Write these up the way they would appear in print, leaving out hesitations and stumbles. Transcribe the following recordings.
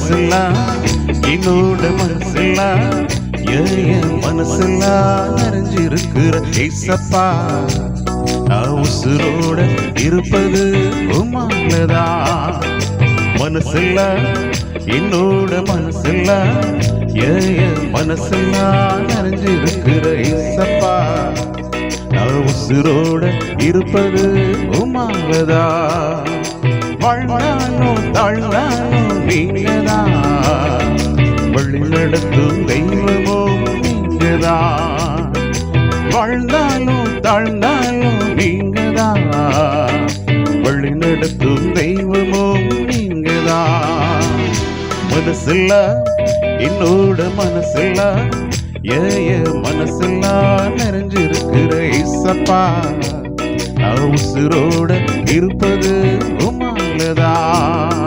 மனசெல்லாம் என்னோட மனசெல்லாம் என் மனசெல்லாம் நிறைஞ்சிருக்கிற ஏசப்பா நான் உசுரோட இருப்பது உமாலதான். மனசெல்லாம் என்னோட மனசெல்லாம் என் மனசெல்லாம் நிறைஞ்சிருக்கிற ஏசப்பா நான் உசுரோட இருப்பது உமாலதான். வாழ்ந்தாலும் தாழ்ந்தாலும் நீங்கதான், வழி நடத்தும் தெய்வமோ நீங்கதான். வாழ்ந்தாலும் தாழ்ந்தாலும் நீங்கதான், வழி நடத்தும் தெய்வமோ நீங்கதான். மனசெல்லாம் என்னோட மனசெல்லாம் என் மனசெல்லாம் நிறைஞ்சிருக்கிற ஏசப்பா நான் உசுரோட இருப்பது உமாலதான்.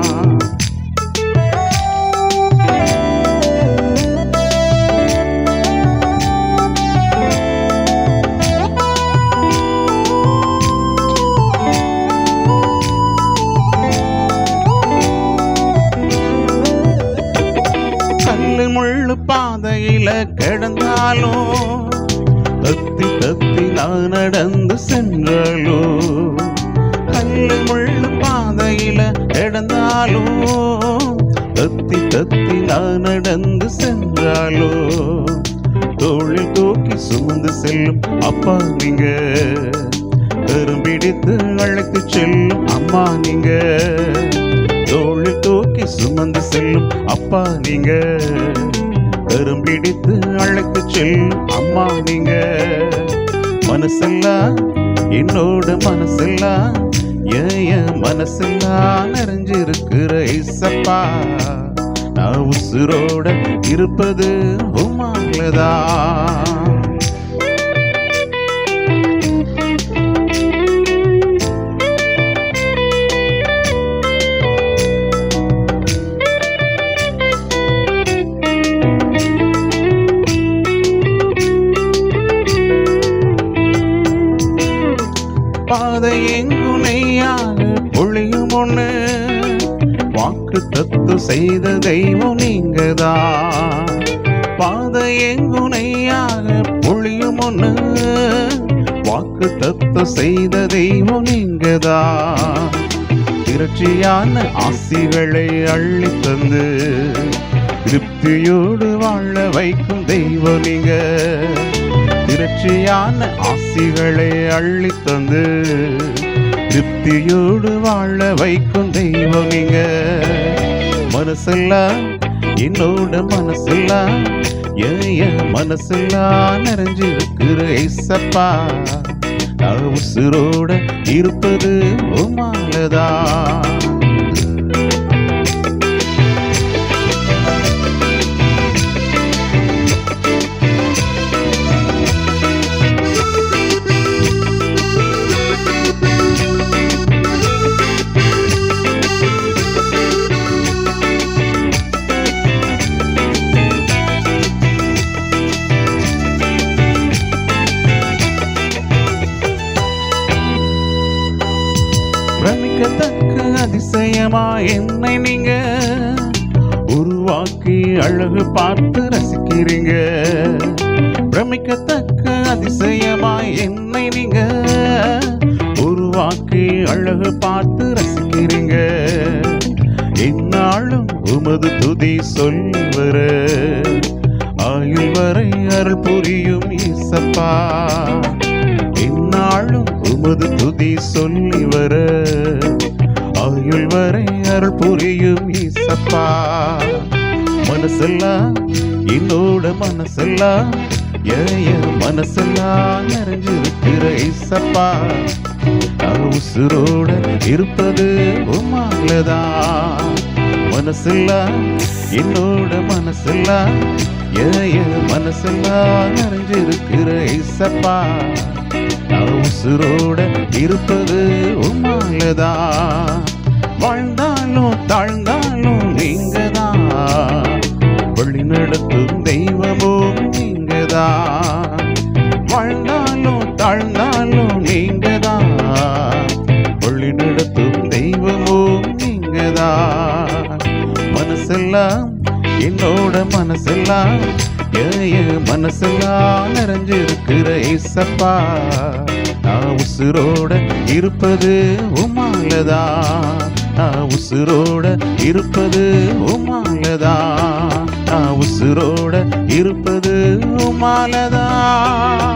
கல்லு முள்ளு பாதையில கிடந்தாலும் தத்தி தத்தி நான் நடந்து சென்றாலோ, கல்லு முள்ளு பாதையில கிடந்தாலும் தத்தி தத்தி நான் நடந்து சென்றாலோ, தோளில் தூக்கி சுமந்து செல்லும் அப்பா நீங்க, கரும்பிடித்து அழைத்து செல்லும் அம்மா நீங்க, தோளில் தூக்கி சுமந்து செல்லும் அப்பா நீங்க, கரும்பிடித்து அழைத்து செல்லும் அம்மா நீங்க. மனசெல்லாம் என்னோட மனசெல்லாம் என் மனசெல்லாம் நிறைஞ்சிருக்கிற ஏசப்பா நான் உசுரோட இருப்பது உமாலதான். பாதை எங்குனையாக பொழியும் ஒண்ணு, வாக்கு தத்து செய்த தெய்வம் நீங்கதான். பாதை எங்குனையாக பொழியும் ஒண்ணு, வாக்கு தத்து செய்த தெய்வம் நீங்கதான். திரட்சியான ஆசிகளை அள்ளி தந்து திருப்தியோடு வாழ வைக்கும் தெய்வம் நீங்க, திரட்சியான ஆசிகளை அள்ளி தந்து திருப்தியோடு வாழ வைக்கும் தெய்வம் நீங்க. மனசெல்லாம் என்னோட மனசெல்லாம் என் மனசெல்லாம் நிறைஞ்சிருக்கிற ஏசப்பா நான் உசுரோட இருப்பது உமாலதான். பிரமிக்கத்தக்க அதிசயமா என்னை நீங்க உருவாக்கி அழகு பார்த்து ரசிக்கிறீங்க. பிரமிக்கத்தக்க அதிசயமா என்னை நீங்க உருவாக்கி அழகு பார்த்து ரசிக்கிறீங்க. என்னாலும் உமது துதி சொல்வர ஆயுள் வரை அருள் புரியும் இயேசப்பா. என்னாலும் உமது துதி சொல்லி வர ஆயுள் வரை அருள் புரியும் இயேசப்பா. மனசெல்லாம் என்னோட மனசெல்லாம் என் மனசெல்லாம் நிறைஞ்சிருக்கிற இயேசப்பா நான் உசுரோட இருப்பது உமாலதான். மனசெல்லாம் என்னோட மனசெல்லாம் என் மனசெல்லாம் நிறைஞ்சிருக்கிற இயேசப்பா நான் உசுரோட இருப்பது உமாலதான். வாழ்ந்தாலும் தாழ்ந்தாலும் நீங்கதான், வழி நடத்தும் தெய்வமோ நீங்கதான். வாழ்ந்தாலும் தாழ்ந்தாலும் நீங்கதான், வழி நடத்தும் தெய்வமோ நீங்கதான். மனசு மனசெல்லாம் என்னோட மனசெல்லாம் என் மனசெல்லாம் நிறைஞ்சிருக்கிற ஏசப்பா. நான் உசுரோட இருப்பது உம்மாலதான், நான் உசுரோட இருப்பது உம்மாலதான், நான் உசுரோட இருப்பது உம்மாலதான்.